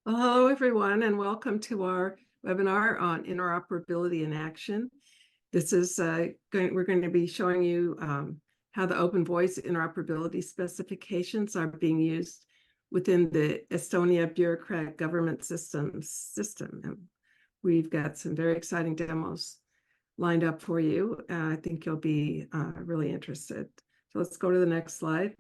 Well, hello, everyone, and welcome to our webinar on interoperability in action. This is we're going to be showing you how the Open Voice interoperability specifications are being used within the Estonia Bürokratt government system. And we've got some very exciting demos lined up for you. I think you'll be really interested. So let's go to the next slide.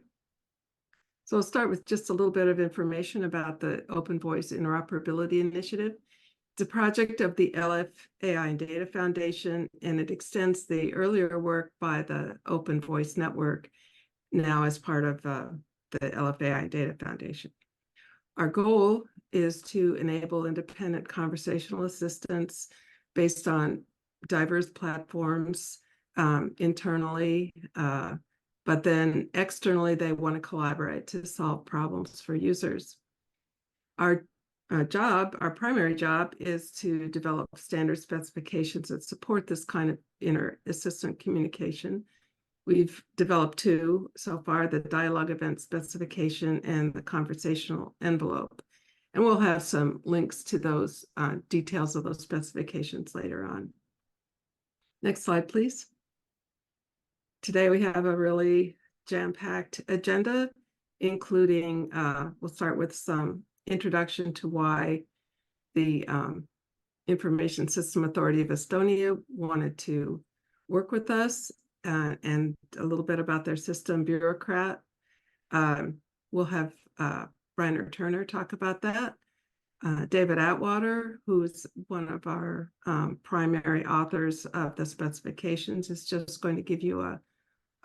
So I'll start with just a little bit of information about the Open Voice Interoperability Initiative. It's a project of the LF AI and Data Foundation, and it extends the earlier work by the Open Voice Network, now as part of the LF AI and Data Foundation. Our goal is to enable independent conversational assistance based on diverse platforms internally, but then externally, they want to collaborate to solve problems for users. Our primary job is to develop standard specifications that support this kind of inter-assistant communication. We've developed two so far, the Dialog event specification and the conversational envelope. And we'll have some links to those details of those specifications later on. Next slide, please. Today we have a really jam-packed agenda, including, we'll start with some introduction to why the Information System Authority of Estonia wanted to work with us, and a little bit about their system, Bürokratt. We'll have Rainer Turner talk about that. David Atwater, who's one of our primary authors of the specifications, is just going to give you a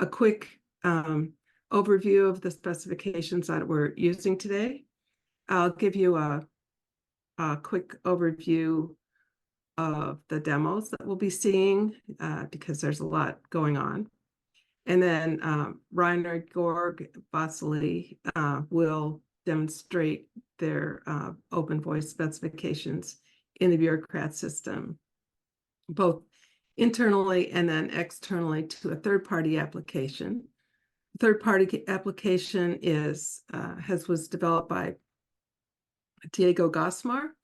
quick overview of the specifications that we're using today. I'll give you a quick overview of the demos that we'll be seeing because there's a lot going on. And then Rainer Georg Vasily will demonstrate their open voice specifications in the Bürokratt system, both internally and then externally to a third-party application. Third-party application was developed by Diego Gosmar.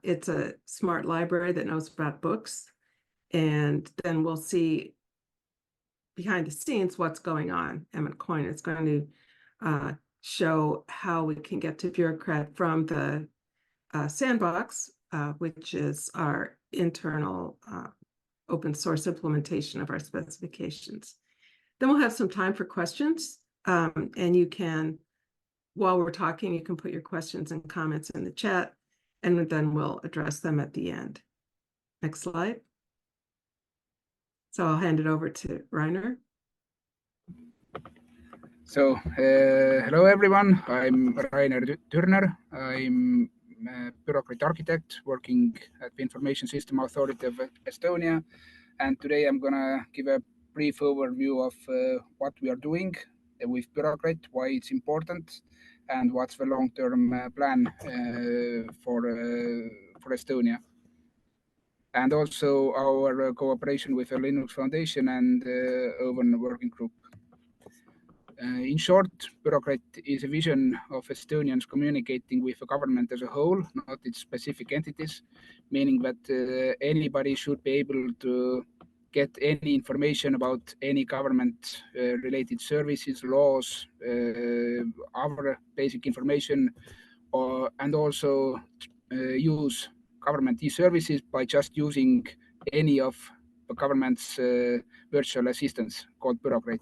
It's a smart library that knows about books, and then we'll see behind the scenes what's going on. Emmett Coyne is going to show how we can get to Bürokratt from the Sandbox, which is our internal open source implementation of our specifications. Then we'll have some time for questions, and you can, while we're talking, you can put your questions and comments in the chat, and then we'll address them at the end. Next slide. So I'll hand it over to Rainer. So, hello everyone, I'm Rainer Turner. I'm a Bürokratt architect working at the Information System Authority of Estonia. And today I'm going to give a brief overview of what we are doing with Bürokratt, why it's important, and what's the long-term plan for Estonia. And also our cooperation with the Linux Foundation and Open Working Group. In short, Bürokratt is a vision of Estonians communicating with the government as a whole, not its specific entities, meaning that anybody should be able to get any information about any government-related services, laws, other basic information, and also use government e-services by just using any of the government's virtual assistants called Bürokratt.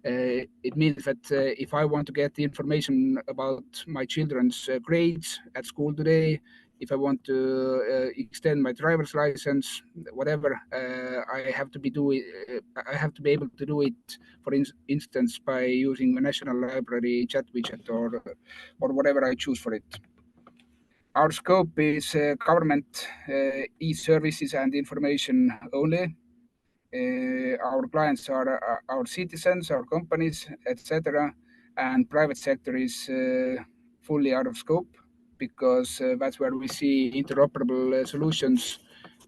It means that if I want to get information about my children's grades at school today, if I want to extend my driver's license, whatever, I have to be able to do it, for instance, by using the National Library chat widget or whatever I choose for it. Our scope is government e-services and information only. Our clients are our citizens, our companies, etc., and private sector is fully out of scope because that's where we see interoperable solutions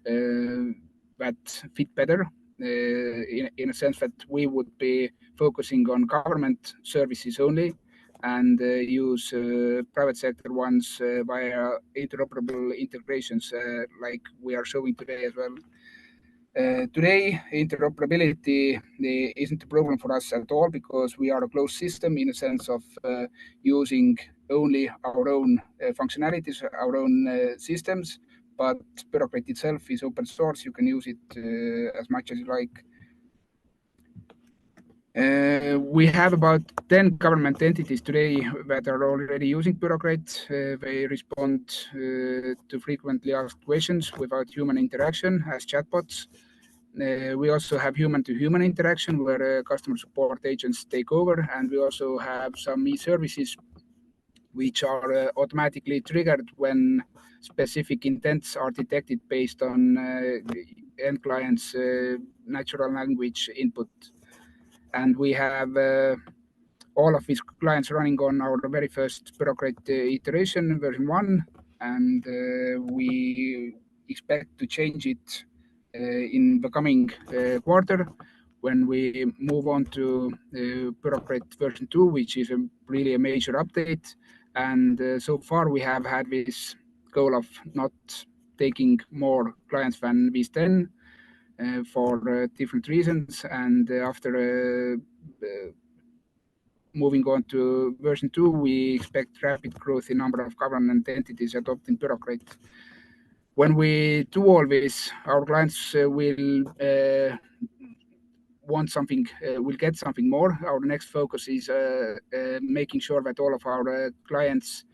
that fit better in a sense that we would be focusing on government services only, and use private sector ones via interoperable integrations like we are showing today as well. Today, interoperability isn't a problem for us at all because we are a closed system in a sense of using only our own functionalities, our own systems, but Bürokratt itself is open source. You can use it as much as you like. We have about 10 government entities today that are already using Bürokratt. They respond to frequently asked questions without human interaction as chatbots. We also have human-to-human interaction where customer support agents take over, and we also have some e-services which are automatically triggered when specific intents are detected based on end client's natural language input. And we have all of these clients running on our very first Bürokratt iteration, version 1, and we expect to change it in the coming quarter when we move on to Bürokratt version 2, which is really a major update. And so far we have had this goal of not taking more clients than these 10 for different reasons. And after moving on to version 2, we expect rapid growth in number of government entities adopting Bürokratt. When we do all this, our clients will want something, will get something more. Our next focus is making sure that all of our clients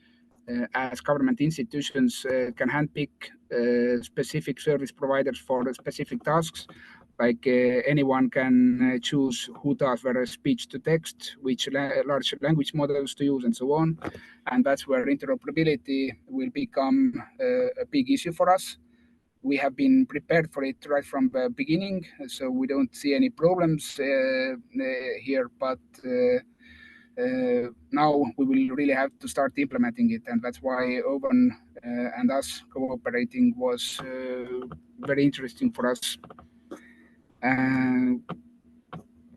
as government institutions can handpick specific service providers for the specific tasks. Like anyone can choose who does their speech to text, which large language models to use, and so on. And that's where interoperability will become a big issue for us. We have been prepared for it right from the beginning, so we don't see any problems here. But now we will really have to start implementing it, and that's why Open and us cooperating was very interesting for us.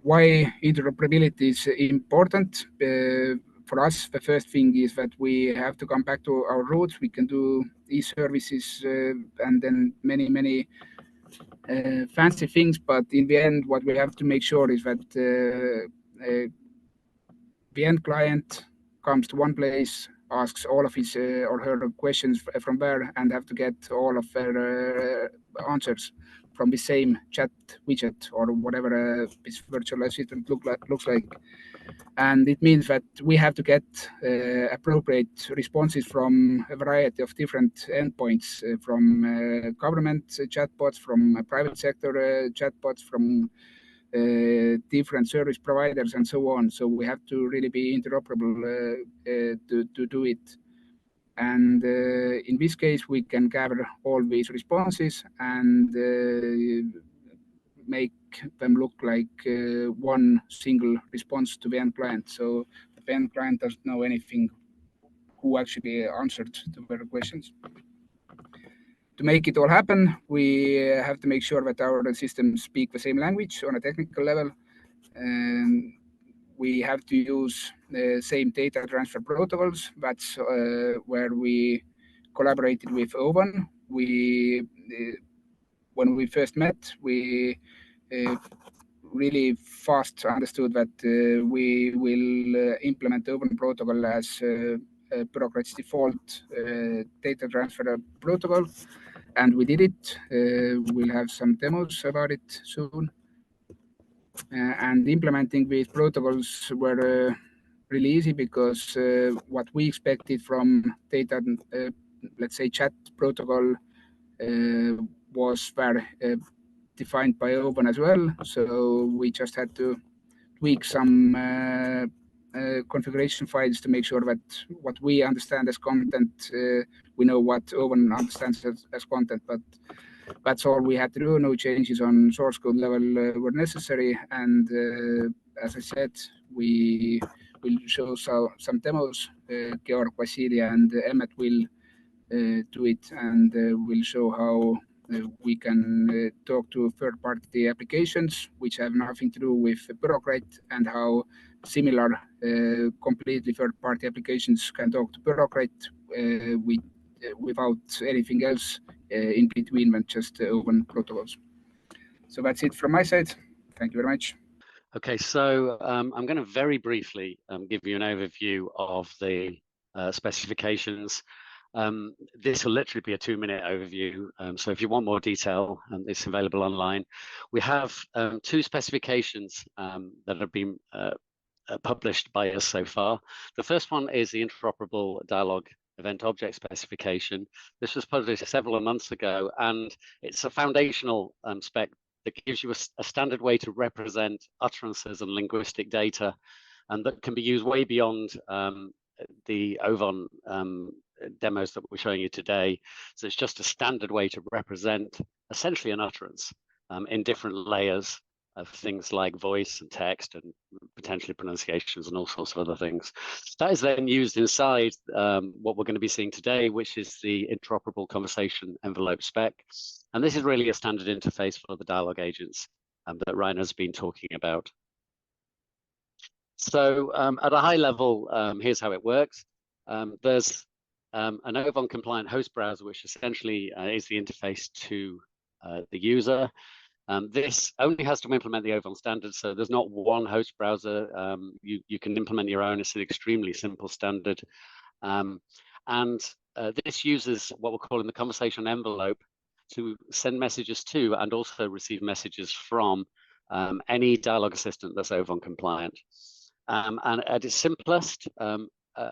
Why interoperability is important for us? The first thing is that we have to come back to our roots. We can do e-services and then many fancy things, but in the end, what we have to make sure is that the end client comes to one place, asks all of his or her questions from there, and have to get all of their answers from the same chat widget or whatever this virtual assistant looks like. And it means that we have to get appropriate responses from a variety of different endpoints, from government chatbots, from private sector chatbots, from different service providers, and so on. So we have to really be interoperable to do it. And in this case, we can gather all these responses and make them look like one single response to the end client. So the end client doesn't know anything who actually answered to their questions. To make it all happen, we have to make sure that our systems speak the same language on a technical level. And we have to use the same data transfer protocols. That's where we collaborated with Open. When we first met, we really fast understood that we will implement Open Protocol as Bürokratt's default data transfer protocol, and we did it. We'll have some demos about it soon. And implementing these protocols were really easy because what we expected from data, let's say chat protocol, was there defined by Open as well. So we just had to tweak some configuration files to make sure that what we understand as content, we know what Open understands as content. But that's all we had to do. No changes on source code level were necessary. And as I said, we will show some demos. Georg, Vasily, and Emmet will do it, and we'll show how we can talk to third-party applications which have nothing to do with Bürokratt, and how similar, completely third-party applications can talk to Bürokratt without anything else in between than just open protocols. So that's it from my side. Thank you very much. Okay, so I'm going to very briefly give you an overview of the specifications. This will literally be a 2-minute overview. So if you want more detail, it's available online. We have 2 specifications that have been published by us so far. The first one is the interoperable dialog event object specification. This was published several months ago, and it's a foundational spec that gives you a standard way to represent utterances and linguistic data, and that can be used way beyond the OVON demos that we're showing you today. So it's just a standard way to represent essentially an utterance in different layers of things like voice and text and potentially pronunciations and all sorts of other things. That is then used inside what we're going to be seeing today, which is the interoperable conversation envelope spec. And this is really a standard interface for the dialogue agents that Ryan has been talking about. So at a high level, here's how it works. There's an OVON compliant host browser, which essentially is the interface to the user. This only has to implement the OVON standard, so there's not one host browser. You can implement your own. It's an extremely simple standard. This uses what we're calling the conversation envelope to send messages to and also receive messages from any dialogue assistant that's OVON compliant. And at its simplest, an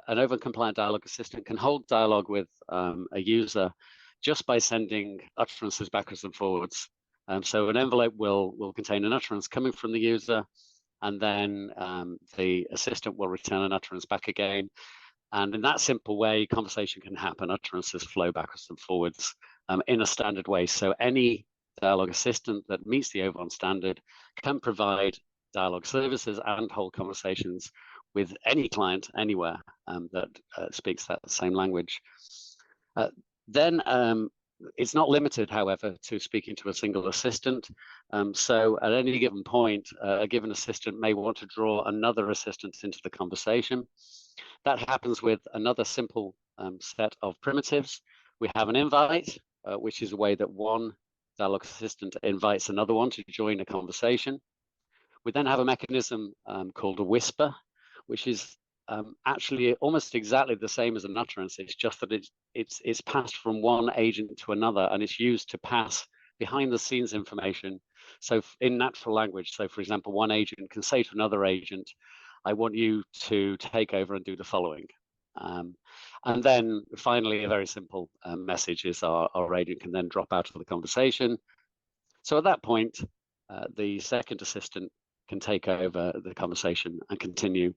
OVON compliant dialogue assistant can hold dialogue with a user just by sending utterances backwards and forwards. So an envelope will contain an utterance coming from the user, and then the assistant will return an utterance back again. And in that simple way, conversation can happen. Utterances flow backwards and forwards in a standard way. So any dialogue assistant that meets the OVON standard can provide dialogue services and hold conversations with any client anywhere that speaks that same language. It's not limited, however, to speaking to a single assistant. So at any given point, a given assistant may want to draw another assistant into the conversation. That happens with another simple set of primitives. We have an invite, which is a way that one dialogue assistant invites another one to join a conversation. We then have a mechanism called a whisper, which is actually almost exactly the same as an utterance. It's just that it's passed from one agent to another, and it's used to pass behind the scenes information. So in natural language, so for example, one agent can say to another agent, I want you to take over and do the following. And then finally, a very simple message is our agent can then drop out of the conversation. So at that point, the second assistant can take over the conversation and continue.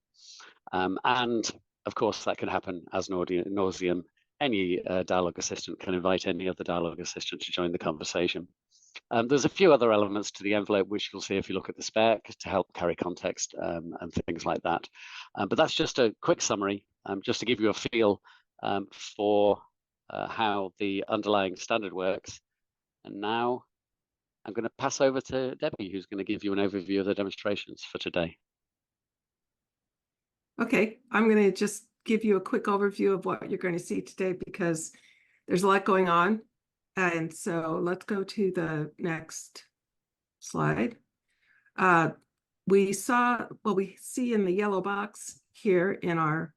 And of course, that can happen as nauseam. Any dialogue assistant can invite any other dialogue assistant to join the conversation. There's a few other elements to the envelope, which you'll see if you look at the spec to help carry context and things like that. But that's just a quick summary, just to give you a feel for how the underlying standard works. And now I'm going to pass over to Debbie, who's going to give you an overview of the demonstrations for today. Okay, I'm going to just give you a quick overview of what you're going to see today because there's a lot going on. And so let's go to the next slide. We see in the yellow box here in our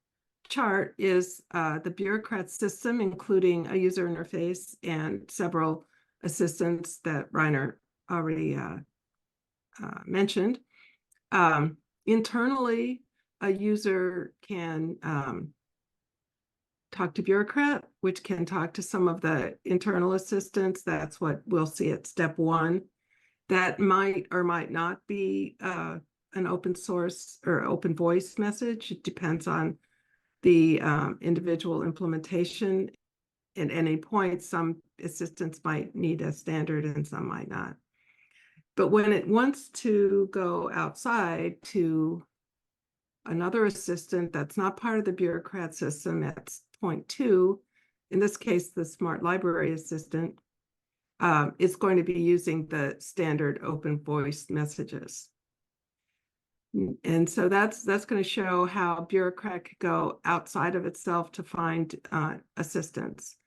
chart is the Bürokratt system, including a user interface and several assistants that Rainer already mentioned. Internally, a user can talk to Bürokratt, which can talk to some of the internal assistants. That's what we'll see at step 1. That might or might not be an open source or open voice message. It depends on the individual implementation. At any point, some assistants might need a standard and some might not. But when it wants to go outside to another assistant that's not part of the Bürokratt system, that's point 2, in this case, the smart library assistant, is going to be using the standard open voice messages. And so that's going to show how Bürokratt could go outside of itself to find assistance.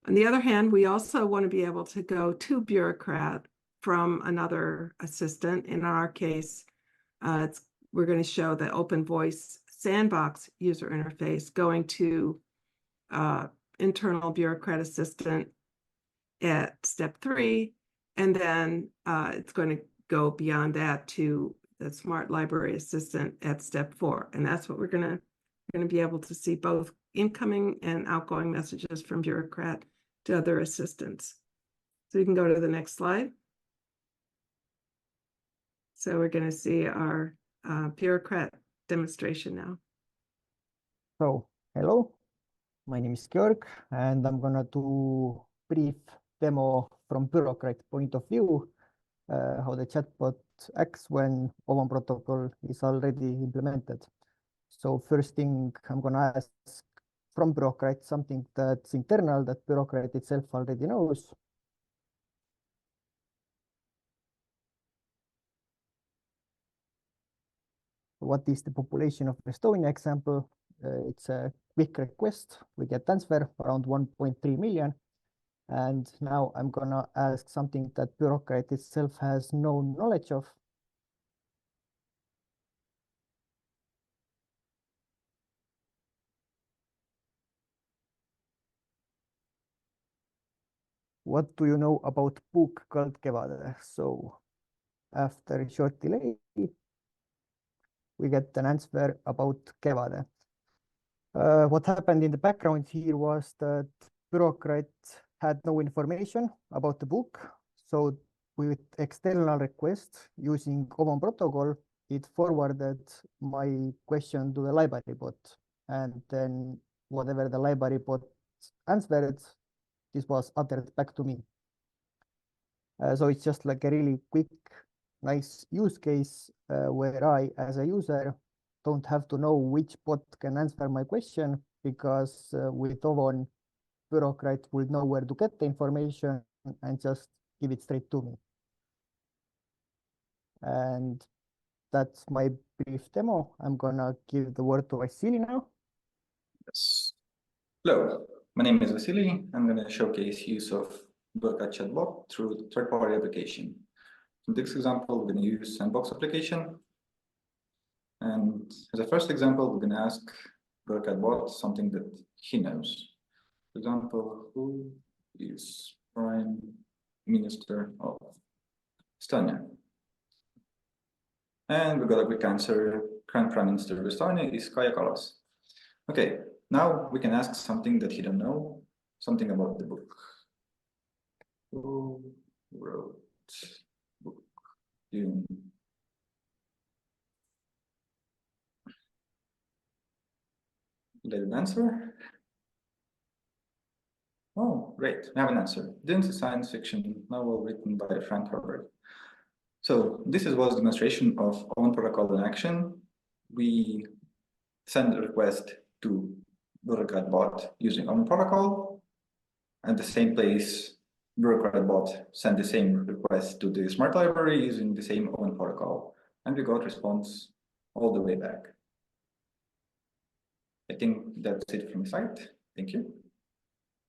On the other hand, we also want to be able to go to Bürokratt from another assistant. In our case, we're going to show the Open Voice Sandbox user interface going to internal Bürokratt assistant at step 3, and then it's going to go beyond that to the Smart Library Assistant at step 4, and that's what we're going to be able to see, both incoming and outgoing messages from Bürokratt to other assistants. So you can go to the next slide. So we're going to see our Bürokratt demonstration now. So, hello, my name is Georg, and I'm gonna do brief demo from Bürokratt point of view, how the chatbot acts when Open protocol is already implemented. So first thing I'm gonna ask from Bürokratt, something that's internal that Bürokratt itself already knows. What is the population of Estonia example? It's a quick request. We get answer around 1.3 million. And now I'm gonna ask something that Bürokratt itself has no knowledge of. What do you know about book called Kevade? So after a short delay, we get an answer about Kevade. What happened in the background here was that Bürokratt had no information about the book. So with external request using Open protocol, it forwarded my question to the library bot. And then whatever the library bot answered, this was uttered back to me. So it's just like a really quick, nice use case where I, as a user, don't have to know which bot can answer my question, because with Open, Bürokratt will know where to get the information and just give it straight to me. And that's my brief demo. I'm gonna give the word to Vasily now. Yes. Hello, my name is Vasily. I'm going to showcase use of Bürokratt chatbot through third-party application. In this example, we're going to use Sandbox application. And as a first example, we're going to ask Bürokratt bot something that he knows. For example, who is Prime Minister of Estonia? And we got a quick answer. Current Prime Minister of Estonia is Kaja Kallas. Okay, now we can ask something that he don't know, something about the book. Who wrote book? Dune. Let it answer. Oh, great, we have an answer. Dune is a science fiction novel written by Frank Herbert. So this was a demonstration of Open protocol in action. We send a request to Bürokratt bot using Open protocol. At the same place, Bürokratt bot sent the same request to the smart library using the same Open protocol, and we got response all the way back. I think that's it from the site. Thank you.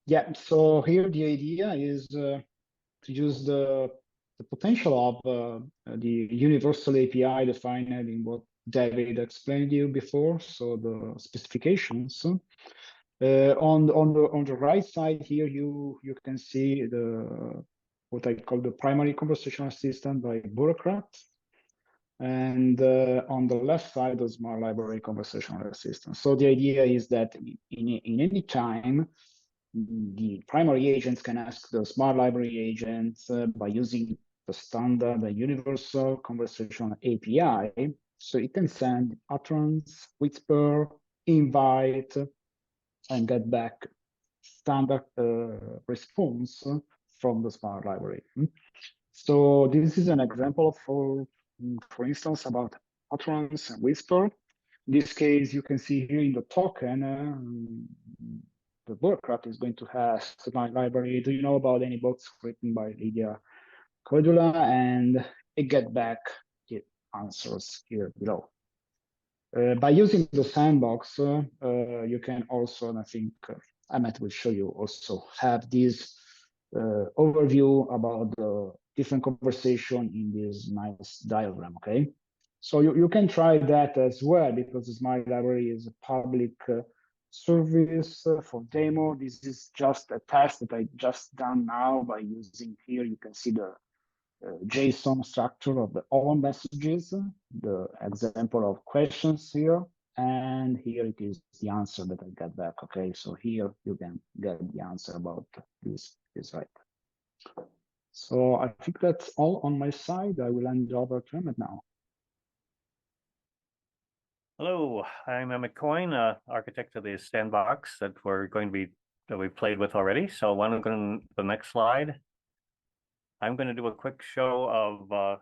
Yeah, so here the idea is to use the potential of the universal API defined in what David explained to you before. So the specifications. On the right side here, you can see the what I call the primary conversational assistant by Bürokratt, and on the left side, the smart library conversational assistant. So the idea is that in any time, the primary agents can ask the smart library agents by using the standard, the universal conversational API. So it can send utterance, whisper, invite, and get back standard response from the smart library. So this is an example for instance, about utterance and whisper. In this case, you can see here in the token, the Bürokratt is going to ask the smart library, do you know about any books written by Lydia Cordula? And it get back the answers here below. By using the sandbox, you can also, and I think Ahmet will show you, also have this overview about the different conversation in this nice diagram, okay? So you can try that as well, because the Smart Library is a public service for demo. This is just a test that I just done now by using here. You can see the JSON structure of the all messages, the example of questions here, and here it is the answer that I got back. Okay, so here you can get the answer about this is right. So I think that's all on my side. I will hand over to Emmett now. Hello, I'm Emmett Coyne, architect of the sandbox that we've played with already. So why don't we go to the next slide? I'm going to do a quick show of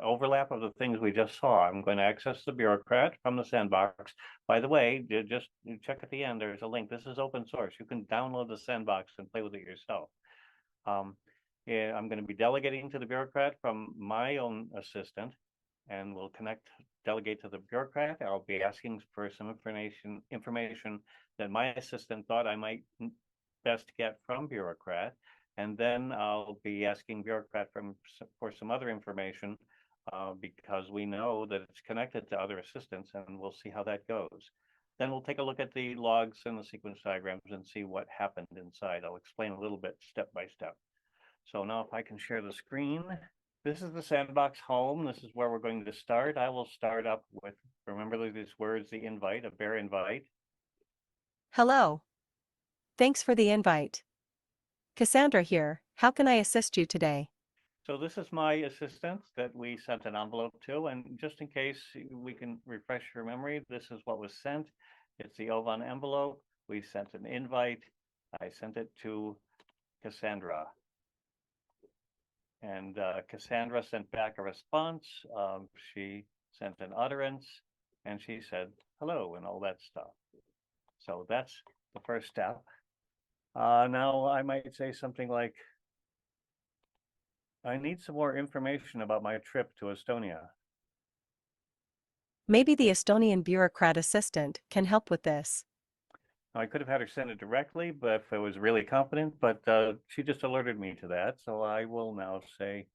overlap of the things we just saw. I'm going to access the Bürokratt from the sandbox. By the way, just check at the end, there's a link. This is open source. You can download the sandbox and play with it yourself. Yeah, I'm going to be delegating to the Bürokratt from my own assistant, and we'll delegate to the Bürokratt. I'll be asking for some information that my assistant thought I might best get from Bürokratt. And then I'll be asking Bürokratt for some other information because we know that it's connected to other assistants, and we'll see how that goes. Then we'll take a look at the logs and the sequence diagrams and see what happened inside. I'll explain a little bit step by step. So now if I can share the screen, this is the sandbox home. This is where we're going to start. I will start up with, remember these words, the invite, a bare invite. Hello. Thanks for the invite. Cassandra here. How can I assist you today? So this is my assistant that we sent an envelope to, and just in case we can refresh your memory, this is what was sent. It's the OVAN envelope. We sent an invite. I sent it to Cassandra. And Cassandra sent back a response. She sent an utterance, and she said hello and all that stuff. So that's the first step. Now I might say something like, I need some more information about my trip to Estonia. Maybe the Estonian Bürokratt assistant can help with this. I could have had her send it directly, but if I was really confident, but she just alerted me to that. So I will now say,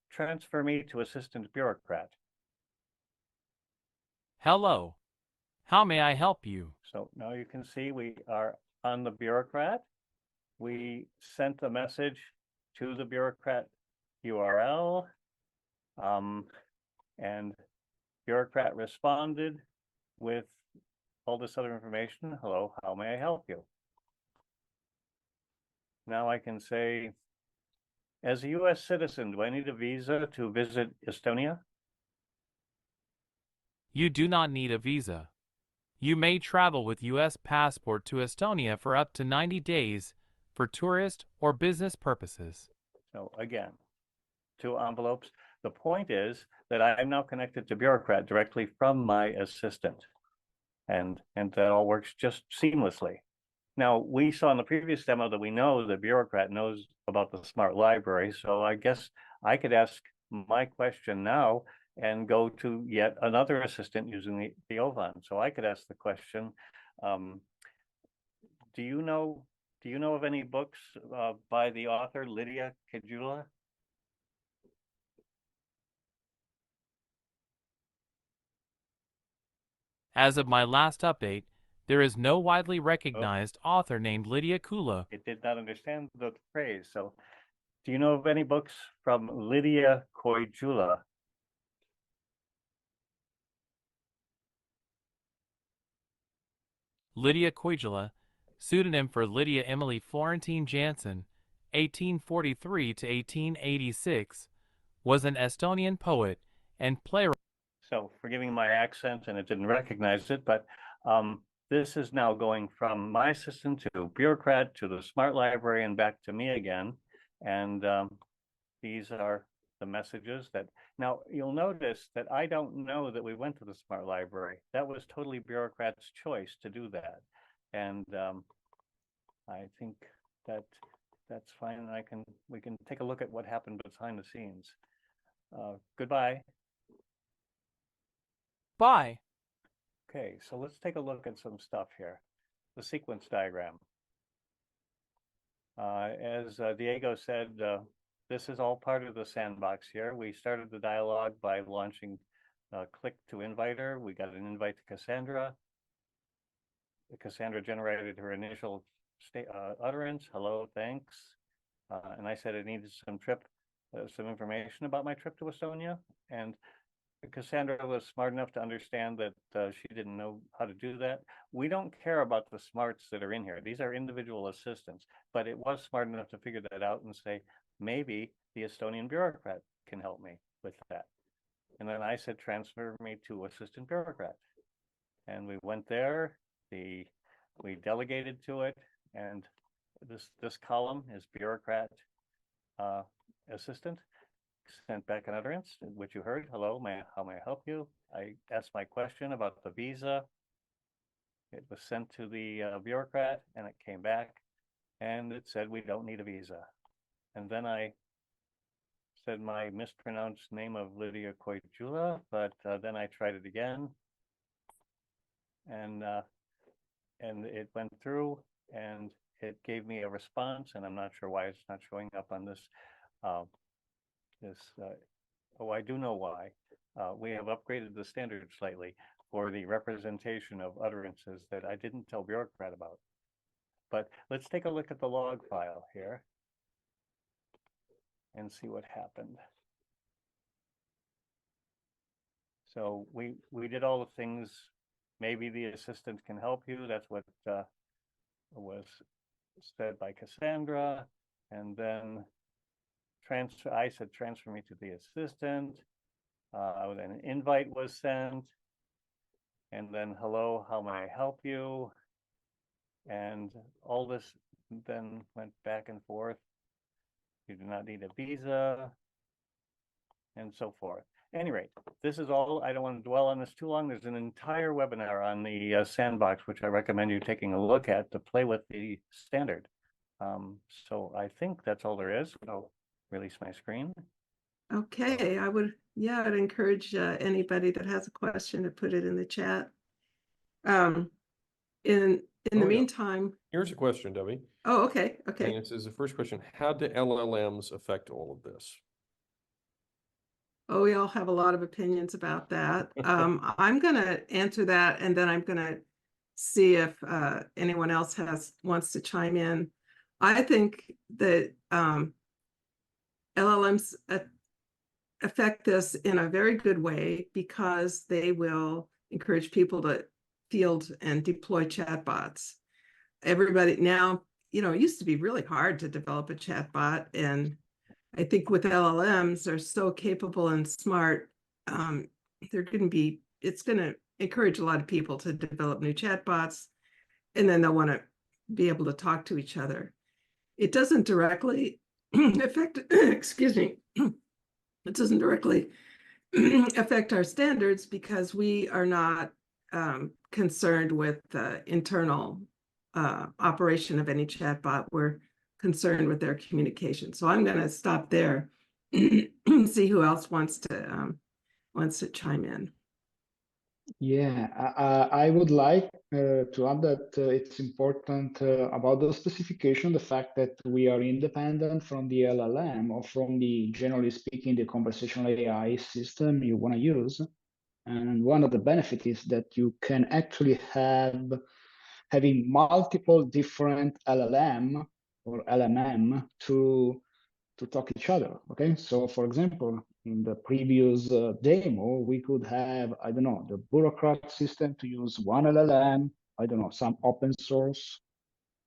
transfer me to Assistant Bürokratt. Hello. How may I help you? So now you can see we are on the Bürokratt. We sent a message to the Bürokratt URL, and Bürokratt responded with all this other information. Hello, how may I help you? Now I can say, as a US citizen, do I need a visa to visit Estonia? You do not need a visa. You may travel with U.S. passport to Estonia for up to 90 days for tourist or business purposes. So again, 2 envelopes. The point is that I'm now connected to Bürokratt directly from my assistant. And that all works just seamlessly. Now, we saw in the previous demo that we know that Bürokratt knows about the smart library. So I guess I could ask my question now and go to yet another assistant using the OVAN. So I could ask the question, do you know of any books by the author Lydia Kejula? As of my last update, there is no widely recognized author named Lydia Kula. It did not understand the phrase. So do you know of any books from Lydia Kejula? Lydia Kujula, pseudonym for Lydia Emily Florentine Jansen, 1843 to 1886, was an Estonian poet and playwright. So forgiving my accent, and it didn't recognize it, but this is now going from my assistant to Bürokratt to the smart library and back to me again. And these are the messages that, now you'll notice that I don't know that we went to the smart library. That was totally Bürokratt's choice to do that. And I think that's fine. We can take a look at what happened behind the scenes. Goodbye. Bye. Okay, so let's take a look at some stuff here. The sequence diagram. As Diego said, this is all part of the sandbox here. We started the dialogue by launching click to invite her. We got an invite to Cassandra. Cassandra generated her initial utterance. Hello, thanks. And I said I needed some information about my trip to Estonia. And Cassandra was smart enough to understand that she didn't know how to do that. We don't care about the smarts that are in here. These are individual assistants, but it was smart enough to figure that out and say, maybe the Estonian bureaucrat can help me with that. And then I said, transfer me to assistant bureaucrat. And we went there, we delegated to it, and this column is bureaucrat assistant. Sent back an utterance, which you heard. Hello, how may I help you? I asked my question about the visa. It was sent to the bureaucrat, and it came back, and it said we don't need a visa. And then I said my mispronounced name of Lydia Koijula, but then I tried it again, and it went through, and it gave me a response, and I'm not sure why it's not showing up on this. Oh, I do know why. We have upgraded the standard slightly for the representation of utterances that I didn't tell bureaucrat about. But let's take a look at the log file here and see what happened. So we did all the things. Maybe the assistant can help you. That's what was said by Cassandra. And then I said, transfer me to the assistant. Then an invite was sent. And then, hello, how may I help you? And all this then went back and forth. You do not need a visa, and so forth. At any rate, this is all. I don't want to dwell on this too long. There's an entire webinar on the sandbox, which I recommend you taking a look at to play with the standard. So I think that's all there is. I'll release my screen. Okay, I'd encourage anybody that has a question to put it in the chat. In the meantime, here's a question, Debbie. Oh, okay. And this is the first question. How do LLMs affect all of this? Oh, we all have a lot of opinions about that. I'm going to answer that, and then I'm going to see if anyone else wants to chime in. I think that LLMs affect this in a very good way because they will encourage people to field and deploy chatbots. Everybody now, it used to be really hard to develop a chatbot, and I think with LLMs, they're so capable and smart. It's going to encourage a lot of people to develop new chatbots, and then they'll want to be able to talk to each other. It doesn't directly affect, excuse me, it doesn't directly affect our standards because we are not concerned with the internal operation of any chatbot. We're concerned with their communication. So I'm going to stop there and see who else wants to chime in. Yeah, I would like to add that it's important about the specification, the fact that we are independent from the LLM or from the, generally speaking, the conversational AI system you want to use. And one of the benefits is that you can actually having multiple different LLM or LMM to talk each other. Okay, so for example, in the previous demo, we could have, I don't know, the Bürokratt system to use one LLM, I don't know, some open source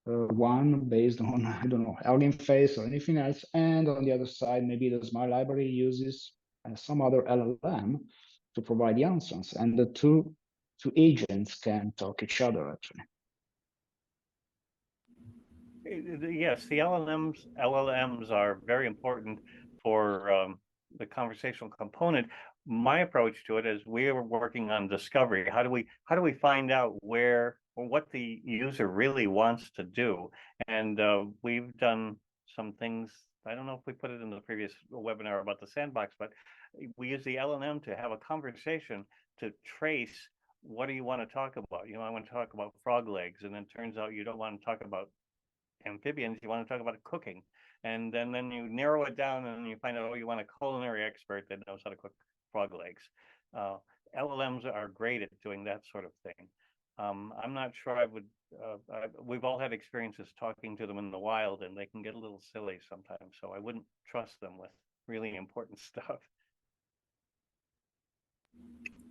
one based on, I don't know, Hugging Face or anything else. And on the other side, maybe the Smart Library uses some other LLM to provide the answers. And the two agents can talk each other, actually. Yes, the LLMs are very important for the conversational component. My approach to it is we are working on discovery. How do we find out where or what the user really wants to do? And we've done some things. I don't know if we put it in the previous webinar about the sandbox, but we use the LLM to have a conversation to trace what do you want to talk about. You know, I want to talk about frog legs, and then turns out you don't want to talk about amphibians, you want to talk about cooking. And then you narrow it down and you find out, oh, you want a culinary expert that knows how to cook frog legs. LLMs are great at doing that sort of thing. I'm not sure I would, we've all had experiences talking to them in the wild, and they can get a little silly sometimes. So I wouldn't trust them with really important stuff.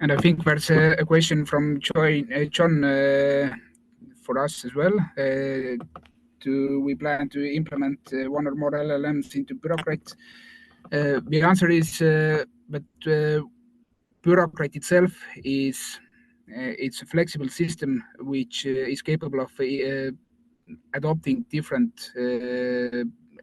And I think there's a question from John for us as well. Do we plan to implement one or more LLMs into Bürokratt? The answer is that Bürokratt itself is it's a flexible system which is capable of adopting different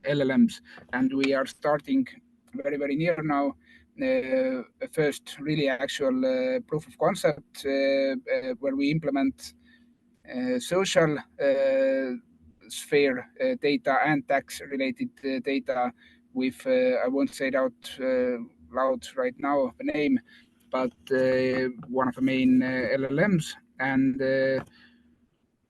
LLMs, and we are starting very, very near now a first really actual proof of concept where we implement social sphere data and tax related data with, I won't say it out loud right now, the name, but one of the main LLMs. And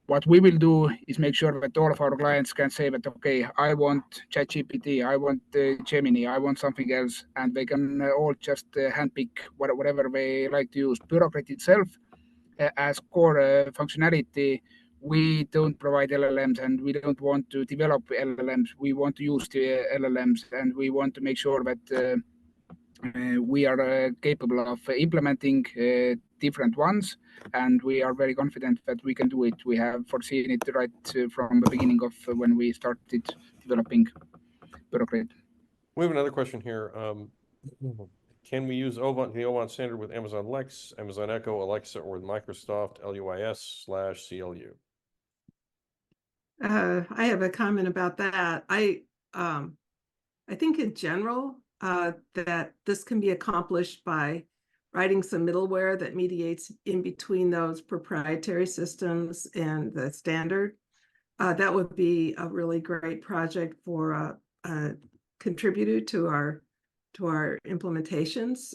what we will do is make sure that all of our clients can say that, okay, I want ChatGPT, I want Gemini, I want something else, and they can all just handpick whatever they like to use. Bürokratt itself, as core functionality, we don't provide LLMs, and we don't want to develop LLMs. We want to use the LLMs, and we want to make sure that we are capable of implementing different ones, and we are very confident that we can do it. We have foreseen it right from the beginning of when we started developing Bürokratt. We have another question here. Can we use the OVANT standard with Amazon Lex, Amazon Echo, Alexa, or with Microsoft LUIS/CLU? I have a comment about that. I think in general that this can be accomplished by writing some middleware that mediates in between those proprietary systems and the standard. That would be a really great project for a contributor to our implementations.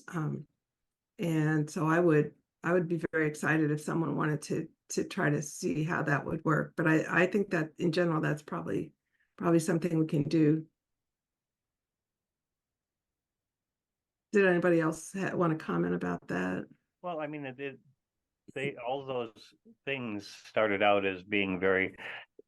And so I would be very excited if someone wanted to try to see how that would work. But I think that in general, that's probably something we can do. Did anybody else want to comment about that? Well, I mean, all those things started out as being very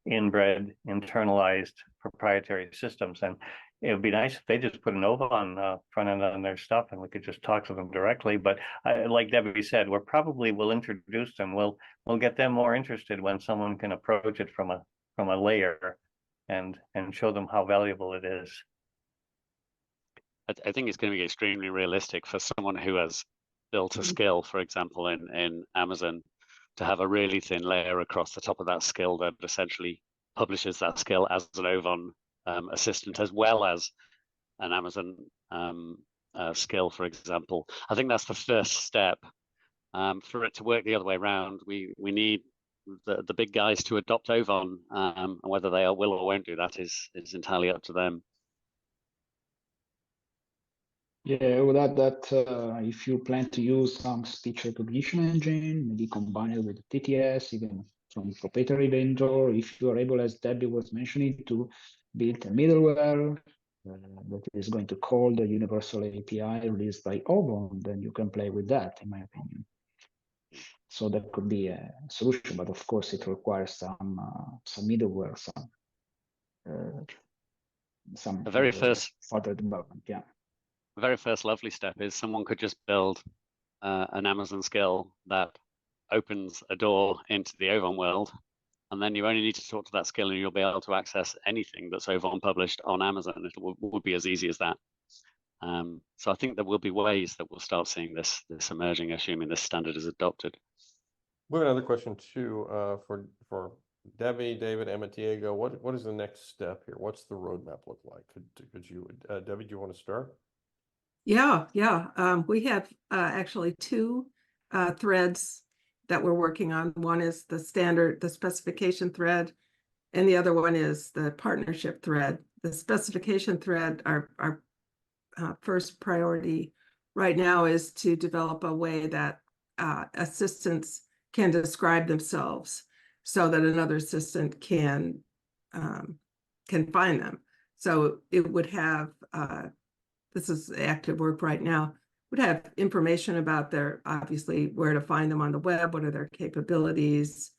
inbred, internalized proprietary systems, and it would be nice if they just put an OVAN front end on their stuff, and we could just talk to them directly. But like Debbie said, we'll introduce them. We'll get them more interested when someone can approach it from a layer, and show them how valuable it is. I think it's going to be extremely realistic for someone who has built a skill, for example, in Amazon, to have a really thin layer across the top of that skill that essentially publishes that skill as an OVAN assistant, as well as an Amazon skill, for example. I think that's the first step. For it to work the other way around, we need the big guys to adopt OVAN, and whether they will or won't do that is entirely up to them. Yeah, I would add that if you plan to use some speech recognition engine, maybe combine it with TTS, even from proprietary vendor, if you are able, as Debbie was mentioning, to build a middleware that is going to call the universal API released by OVAN, then you can play with that, in my opinion. So that could be a solution, but of course it requires some middleware, some The very first further development, yeah. The very first lovely step is someone could just build an Amazon skill that opens a door into the OVAN world, and then you only need to talk to that skill and you'll be able to access anything that's OVAN published on Amazon. It would be as easy as that. So I think there will be ways that we'll start seeing this emerging, assuming this standard is adopted. We have another question too for Debbie, David, and Diego. What is the next step here? What's the roadmap look like? Could you, Debbie, do you want to start? Yeah. We have actually two threads that we're working on. One is the specification thread, and the other one is the partnership thread. The specification thread, our first priority right now is to develop a way that assistants can describe themselves so that another assistant can find them. So it would have, this is active work right now, would have information about their, obviously, where to find them on the web, what are their capabilities,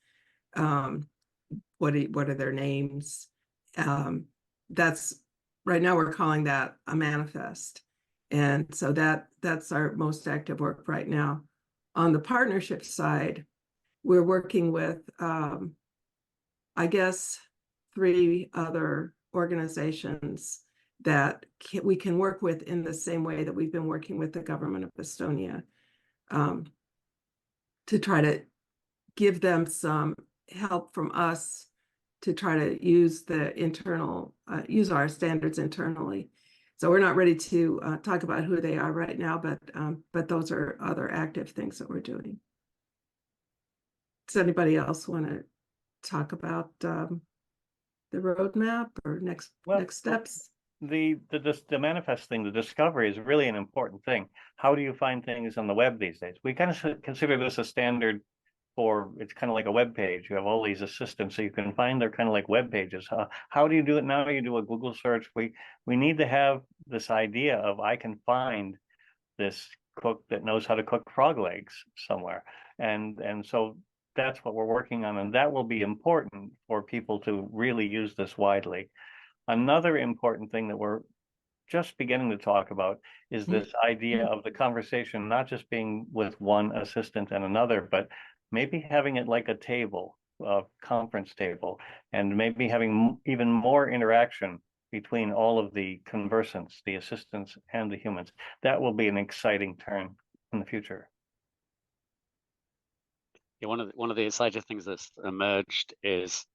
what are their names. That's, right now we're calling that a manifest. And so that's our most active work right now. On the partnership side, we're working with, I guess, 3 other organizations that we can work with in the same way that we've been working with the government of Estonia, to try to give them some help from us to try to use the internal, use our standards internally. So we're not ready to talk about who they are right now, but those are other active things that we're doing. Does anybody else want to talk about the roadmap or next steps? The manifest thing, the discovery, is really an important thing. How do you find things on the web these days? We kind of consider this a standard for, it's kind of like a web page. You have all these assistants, so you can find they're kind of like web pages. How do you do it now? You do a Google search. We need to have this idea of, I can find this cook that knows how to cook frog legs somewhere, and so that's what we're working on, and that will be important for people to really use this widely. Another important thing that we're just beginning to talk about is this idea of the conversation not just being with one assistant and another, but maybe having it like a table, a conference table, and maybe having even more interaction between all of the conversants, the assistants and the humans. That will be an exciting turn in the future. Yeah, one of the exciting things that's emerged is,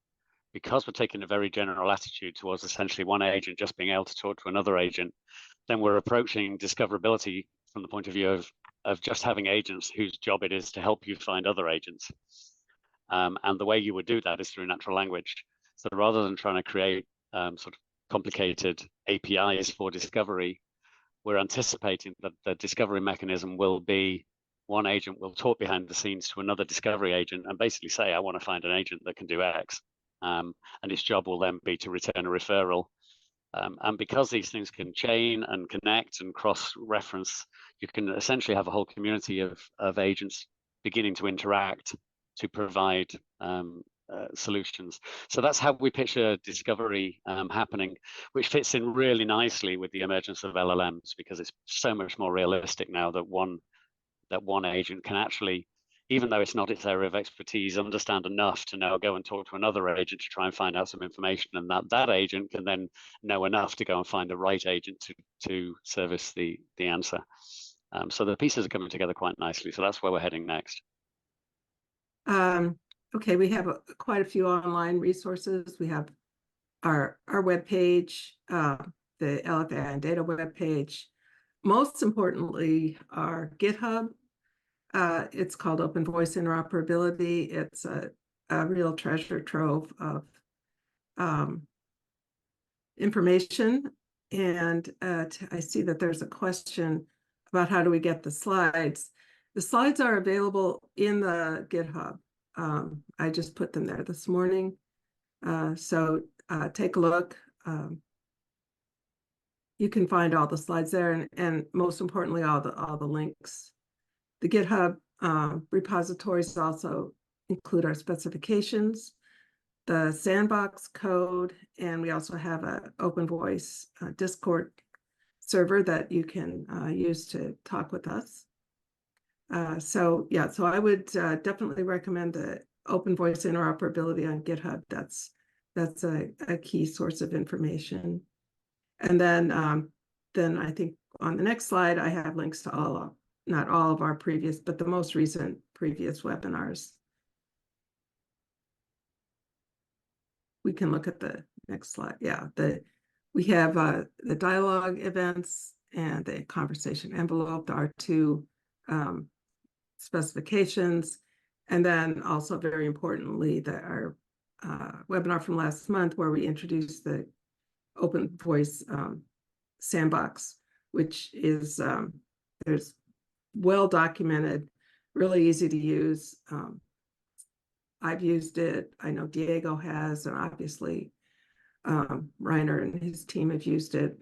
because we're taking a very general attitude towards essentially one agent just being able to talk to another agent, then we're approaching discoverability from the point of view of just having agents whose job it is to help you find other agents. And the way you would do that is through natural language. So rather than trying to create sort of complicated APIs for discovery, we're anticipating that the discovery mechanism will be, one agent will talk behind the scenes to another discovery agent and basically say, I want to find an agent that can do X. And its job will then be to return a referral. And because these things can chain and connect and cross-reference, you can essentially have a whole community of agents beginning to interact to provide solutions. So that's how we picture discovery happening, which fits in really nicely with the emergence of LLMs, because it's so much more realistic now that one agent can actually, even though it's not its area of expertise, understand enough to go and talk to another agent to try and find out some information, and that agent can then know enough to go and find the right agent to service the answer. So the pieces are coming together quite nicely. So that's where we're heading next. Okay, we have quite a few online resources. We have our webpage, the LFA and data webpage. Most importantly, our GitHub. It's called Open Voice Interoperability. It's a real treasure trove of information. And I see that there's a question about how do we get the slides. The slides are available in the GitHub. I just put them there this morning. So take a look. You can find all the slides there, and most importantly, all the links. The GitHub repositories also include our specifications, the sandbox code, and we also have an Open Voice Discord server that you can use to talk with us. So I would definitely recommend the Open Voice Interoperability on GitHub. That's a key source of information. And then I think on the next slide, I have links to not all of our previous, but the most recent previous webinars. We can look at the next slide. Yeah, we have the dialogue events and the conversation envelope, our 2 specifications, and then also very importantly, our webinar from last month where we introduced the Open Voice Sandbox, which is there's well documented, really easy to use. I've used it. I know Diego has, and obviously Reiner and his team have used it.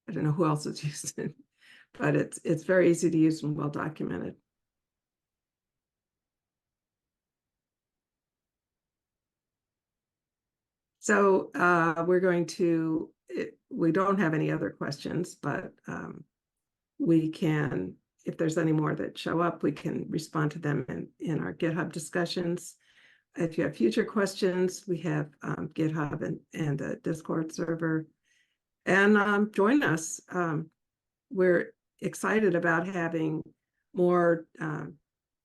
I don't know who else has used it, but it's very easy to use and well documented. So we're going to, we don't have any other questions, but we can, if there's any more that show up, we can respond to them in our GitHub discussions. If you have future questions, we have GitHub and the Discord server. And join us. We're excited about having more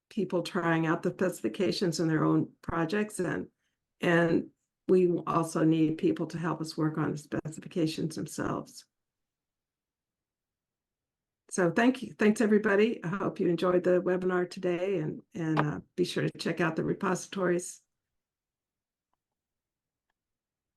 people trying out the specifications in their own projects, and we also need people to help us work on the specifications themselves. So thank you. Thanks, everybody. I hope you enjoyed the webinar today, and be sure to check out the repositories.